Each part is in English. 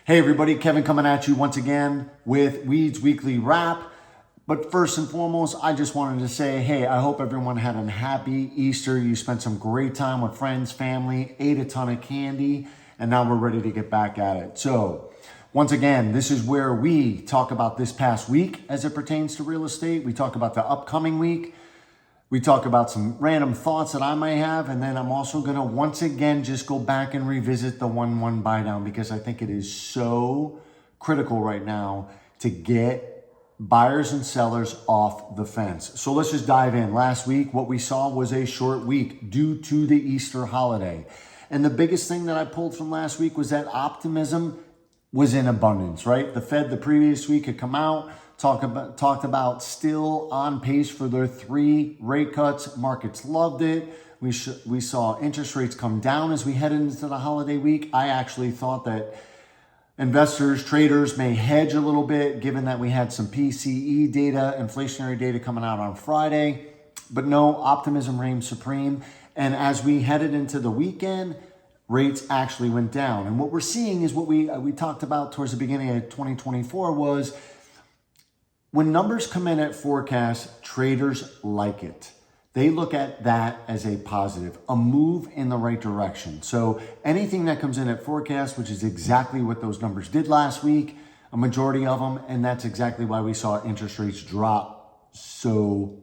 Hey everybody, Kevin coming at you once again with Weeds Weekly Wrap. But first and foremost, I just wanted to say, hey, I hope everyone had a happy Easter. You spent some great time with friends, family, ate a ton of candy, and now we're ready to get back at it. So once again, this is where we talk about this past week as it pertains to real estate. We talk about the upcoming week. We talk about some random thoughts that I might have, and then I'm also going to once again just go back and revisit the 1-1 Buydown because I think it is so critical right now to get buyers and sellers off the fence. So let's just dive in. Last week, what we saw was a short week due to the Easter holiday. And the biggest thing that I pulled from last week was that optimism was in abundance, right? The Fed the previous week had come out, talked about still on pace for their 3 rate cuts. Markets loved it. We saw interest rates come down as we head into the holiday week. I actually thought that investors, traders may hedge a little bit given that we had some PCE data, inflationary data coming out on Friday. But no, optimism reigned supreme. And as we headed into the weekend, rates actually went down. And what we're seeing is what we talked about towards the beginning of 2024 was when numbers come in at forecast, traders like it. They look at that as a positive, a move in the right direction. So anything that comes in at forecast, which is exactly what those numbers did last week, a majority of them, and that's exactly why we saw interest rates drop so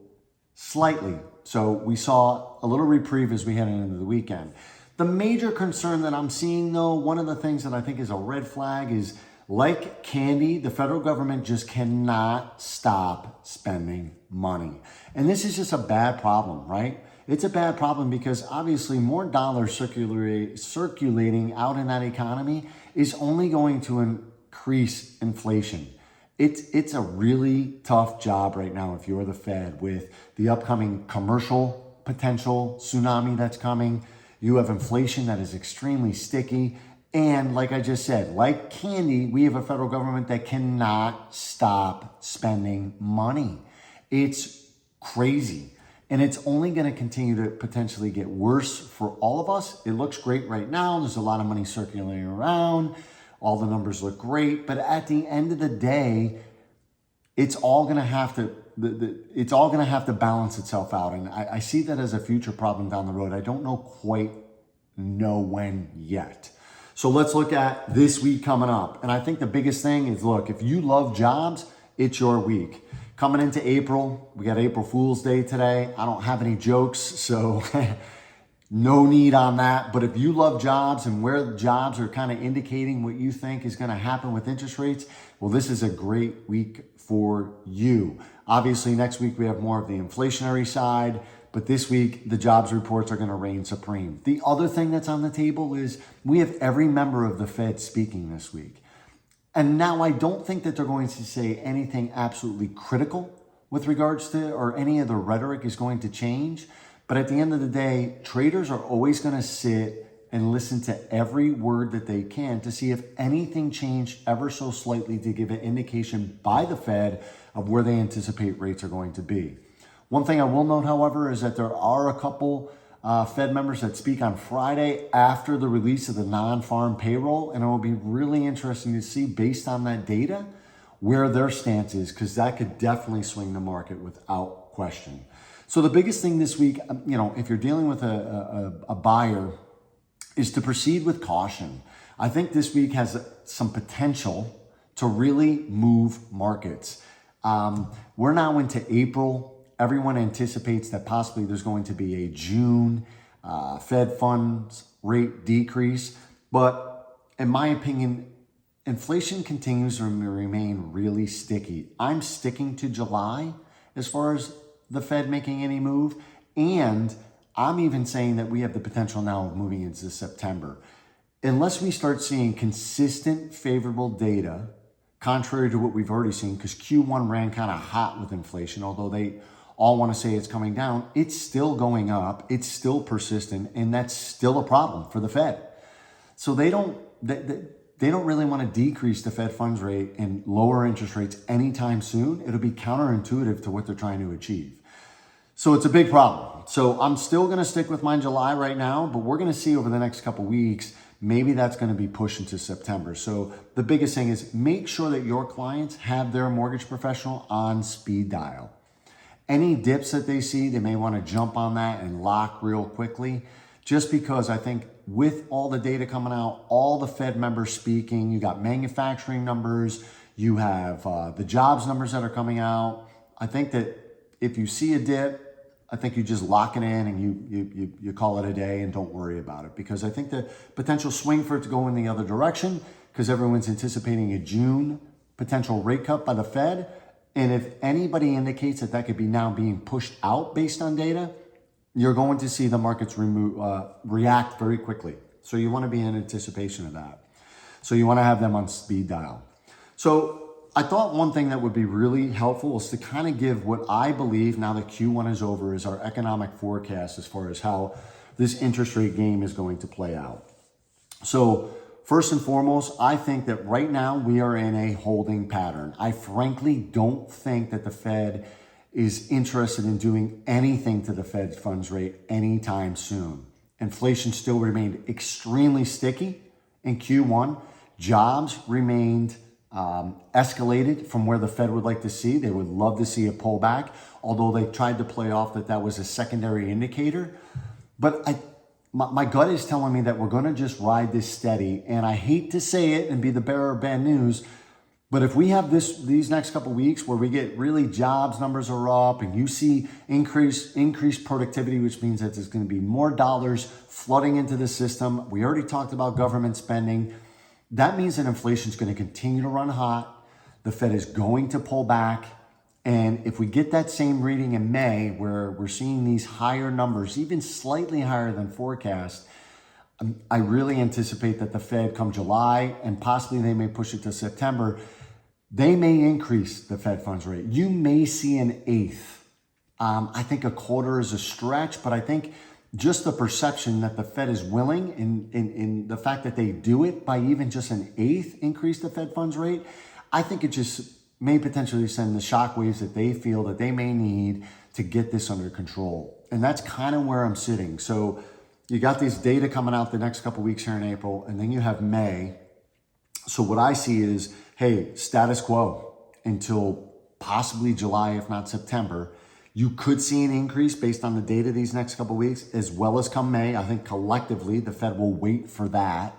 slightly. So we saw a little reprieve as we headed into the weekend. The major concern that I'm seeing though, one of the things that I think is a red flag is like candy, the federal government just cannot stop spending money. And this is just a bad problem, right? It's a bad problem because obviously more dollars circulating out in that economy is only going to increase inflation. It's a really tough job right now if you're the Fed with the upcoming commercial potential tsunami that's coming. You have inflation that is extremely sticky. And like I just said, like candy, we have a federal government that cannot stop spending money. It's crazy. And it's only going to continue to potentially get worse for all of us. It looks great right now. There's a lot of money circulating around. All the numbers look great. But at the end of the day, it's all going to have to balance itself out. And I see that as a future problem down the road. I don't quite know when yet. So let's look at this week coming up. And I think the biggest thing is, look, if you love jobs, it's your week. Coming into April, we got April Fool's Day today. I don't have any jokes, so no need on that. But if you love jobs and where jobs are kind of indicating what you think is going to happen with interest rates, well, this is a great week for you. Obviously, next week we have more of the inflationary side. But this week, the jobs reports are going to reign supreme. The other thing that's on the table is we have every member of the Fed speaking this week. And now I don't think that they're going to say anything absolutely critical with regards to, or any of the rhetoric is going to change. But at the end of the day, traders are always going to sit and listen to every word that they can to see if anything changed ever so slightly to give an indication by the Fed of where they anticipate rates are going to be. One thing I will note, however, is that there are a couple Fed members that speak on Friday after the release of the non-farm payroll, and it will be really interesting to see, based on that data, where their stance is, because that could definitely swing the market without question. So the biggest thing this week, if you're dealing with a buyer, is to proceed with caution. I think this week has some potential to really move markets. We're now into April. Everyone anticipates that possibly there's going to be a June Fed funds rate decrease. But in my opinion, inflation continues to remain really sticky. I'm sticking to July as far as the Fed making any move. And I'm even saying that we have the potential now of moving into September. Unless we start seeing consistent favorable data, contrary to what we've already seen, because Q1 ran kind of hot with inflation, although they all want to say it's coming down, it's still going up, it's still persistent, and that's still a problem for the Fed. So they don't really want to decrease the Fed funds rate and lower interest rates anytime soon. It'll be counterintuitive to what they're trying to achieve. So it's a big problem. So I'm still going to stick with mine July right now, but we're going to see over the next couple weeks maybe that's going to be pushed into September. So the biggest thing is make sure that your clients have their mortgage professional on speed dial. Any dips that they see, they may want to jump on that and lock real quickly, just because I think with all the data coming out, all the Fed members speaking, you got manufacturing numbers, you have the jobs numbers that are coming out. I think that if you see a dip, I think you just lock it in and you call it a day and don't worry about it, because I think the potential swing for it to go in the other direction, because everyone's anticipating a June potential rate cut by the Fed. And if anybody indicates that that could be now being pushed out based on data, you're going to see the markets react very quickly. So you want to be in anticipation of that. So you want to have them on speed dial. So I thought one thing that would be really helpful is to kind of give what I believe, now that Q1 is over, is our economic forecast as far as how this interest rate game is going to play out. So first and foremost, I think that right now we are in a holding pattern. I frankly don't think that the Fed is interested in doing anything to the Fed funds rate anytime soon. Inflation still remained extremely sticky in Q1. Jobs remained escalated from where the Fed would like to see. They would love to see a pullback, although they tried to play off that was a secondary indicator. But my gut is telling me that we're going to just ride this steady. And I hate to say it and be the bearer of bad news, but if we have these next couple of weeks where we get really jobs numbers are up and you see increased productivity, which means that there's going to be more dollars flooding into the system. We already talked about government spending. That means that inflation is going to continue to run hot. The Fed is going to pull back. And if we get that same reading in May, where we're seeing these higher numbers, even slightly higher than forecast, I really anticipate that the Fed come July, and possibly they may push it to September, they may increase the Fed funds rate. You may see an eighth. I think a quarter is a stretch, but I think just the perception that the Fed is willing, in the fact that they do it by even just an eighth increase the Fed funds rate, I think it just may potentially send the shockwaves that they feel that they may need to get this under control. And that's kind of where I'm sitting. So you got these data coming out the next couple of weeks here in April, and then you have May. So what I see is, hey, status quo until possibly July, if not September. You could see an increase based on the data these next couple of weeks, as well as come May. I think collectively the Fed will wait for that.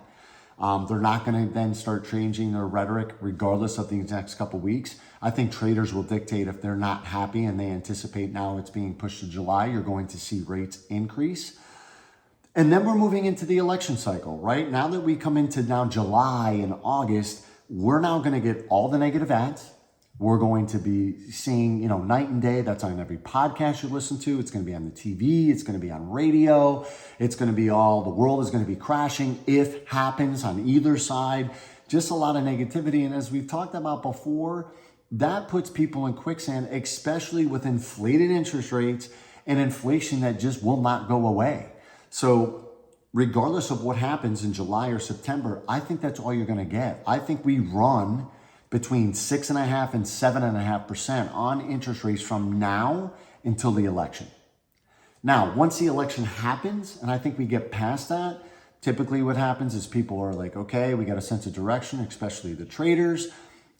They're not going to then start changing their rhetoric regardless of these next couple of weeks. I think traders will dictate if they're not happy and they anticipate now it's being pushed to July, you're going to see rates increase. And then we're moving into the election cycle, right? Now that we come into now July and August, we're now going to get all the negative ads. We're going to be seeing, night and day. That's on every podcast you listen to. It's going to be on the TV. It's going to be on radio. It's going to be the world is going to be crashing if happens on either side. Just a lot of negativity. And as we've talked about before, that puts people in quicksand, especially with inflated interest rates and inflation that just will not go away. So regardless of what happens in July or September, I think that's all you're going to get. I think we run between 6.5% and 7.5% on interest rates from now until the election. Now, once the election happens, and I think we get past that, typically what happens is people are like, okay, we got a sense of direction, especially the traders.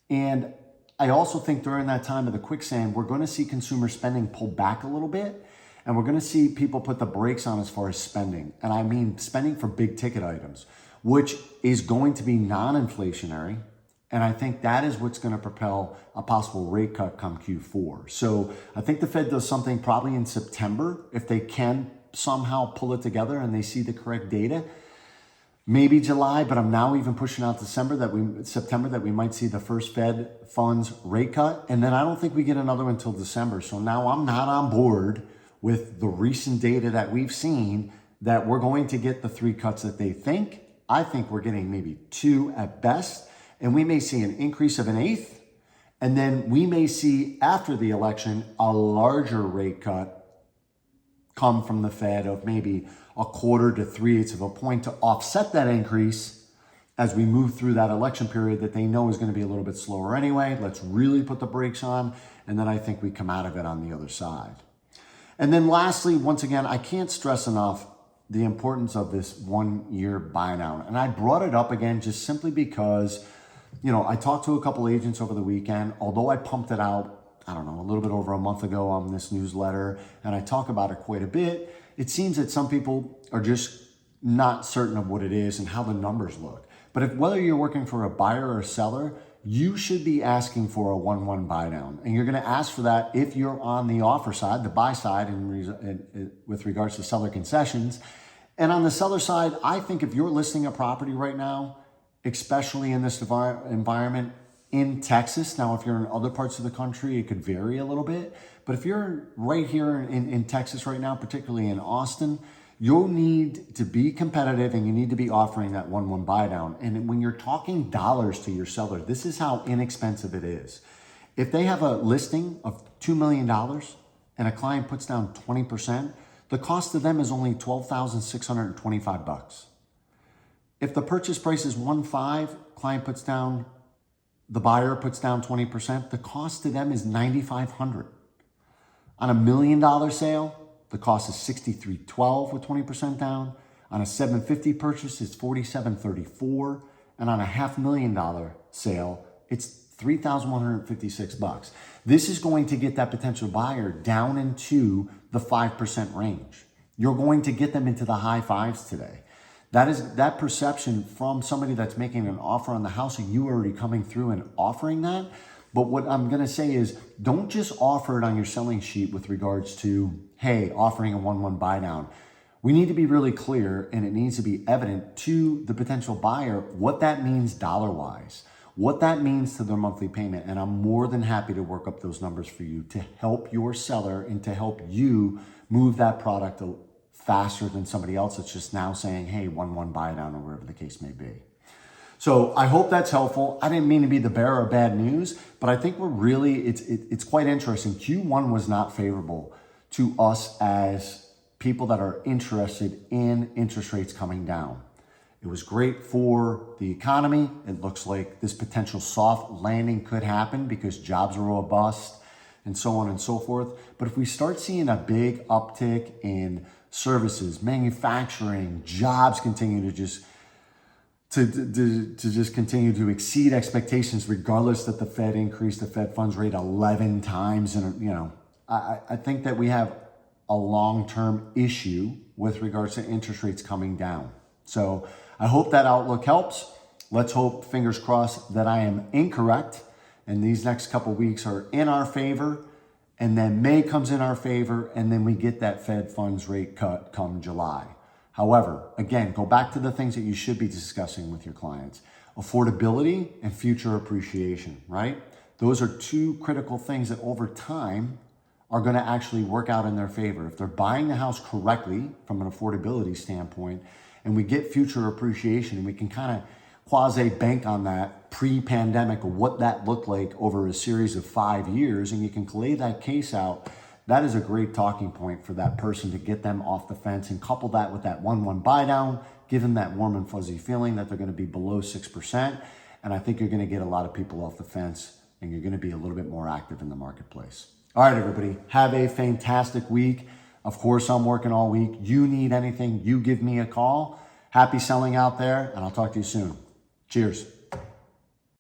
And I also think during that time of the quicksand, we're going to see consumer spending pull back a little bit. And we're going to see people put the brakes on as far as spending. And I mean spending for big ticket items, which is going to be non-inflationary. And I think that is what's going to propel a possible rate cut come Q4. So I think the Fed does something probably in September, if they can somehow pull it together and they see the correct data. Maybe July, but I'm now even pushing out September that we might see the first Fed funds rate cut. And then I don't think we get another one until December. So now I'm not on board with the recent data that we've seen that we're going to get the 3 cuts that they think. I think we're getting maybe 2 at best. And we may see an increase of an eighth. And then we may see after the election a larger rate cut come from the Fed of maybe 1/4 to 3/8 of a point to offset that increase as we move through that election period that they know is going to be a little bit slower anyway. Let's really put the brakes on. And then I think we come out of it on the other side. And then lastly, once again, I can't stress enough, the importance of this 1 year buy down. And I brought it up again just simply because, I talked to a couple agents over the weekend, although I pumped it out, I don't know, a little bit over a month ago on this newsletter, and I talk about it quite a bit. It seems that some people are just not certain of what it is and how the numbers look. But whether you're working for a buyer or a seller, you should be asking for a 1-1 buy down. And you're going to ask for that if you're on the offer side, the buy side, with regards to seller concessions. And on the seller side, I think if you're listing a property right now, especially in this environment in Texas, now if you're in other parts of the country, it could vary a little bit. But if you're right here in Texas right now, particularly in Austin, you'll need to be competitive and you need to be offering that 1-1 buy down. And when you're talking dollars to your seller, this is how inexpensive it is. If they have a listing of $2 million and a client puts down 20%, the cost to them is only $12,625. If the purchase price is 1.5, the buyer puts down 20%, the cost to them is $9,500. On a $1 million sale, the cost is $63.12 with 20% down. On a $750 purchase, it's $47.34. And on a $500,000 sale, it's $3,156. This is going to get that potential buyer down into the 5% range. You're going to get them into the high fives today. That perception from somebody that's making an offer on the house and you already coming through and offering that. But what I'm going to say is don't just offer it on your selling sheet with regards to, hey, offering a 1-1 buy down. We need to be really clear and it needs to be evident to the potential buyer what that means dollar-wise, what that means to their monthly payment. And I'm more than happy to work up those numbers for you to help your seller and to help you move that product faster than somebody else that's just now saying, hey, 1-1 buy down or whatever the case may be. So I hope that's helpful. I didn't mean to be the bearer of bad news, but I think it's quite interesting. Q1 was not favorable to us as people that are interested in interest rates coming down. It was great for the economy. It looks like this potential soft landing could happen because jobs are robust and so on and so forth. But if we start seeing a big uptick in services, manufacturing, jobs continue to just continue to exceed expectations, regardless that the Fed increased the Fed funds rate 11 times. And, I think that we have a long-term issue with regards to interest rates coming down. So I hope that outlook helps. Let's hope, fingers crossed, that I am incorrect and these next couple weeks are in our favor. And then May comes in our favor, and then we get that Fed funds rate cut come July. However, again, go back to the things that you should be discussing with your clients. Affordability and future appreciation, right? Those are two critical things that over time are going to actually work out in their favor. If they're buying the house correctly from an affordability standpoint, and we get future appreciation, and we can kind of quasi-bank on that pre-pandemic of what that looked like over a series of 5 years, and you can lay that case out, that is a great talking point for that person to get them off the fence, and couple that with that 1-1 buy down, give them that warm and fuzzy feeling that they're going to be below 6%. And I think you're going to get a lot of people off the fence and you're going to be a little bit more active in the marketplace. All right, everybody, have a fantastic week. Of course, I'm working all week. You need anything, you give me a call. Happy selling out there, and I'll talk to you soon. Cheers.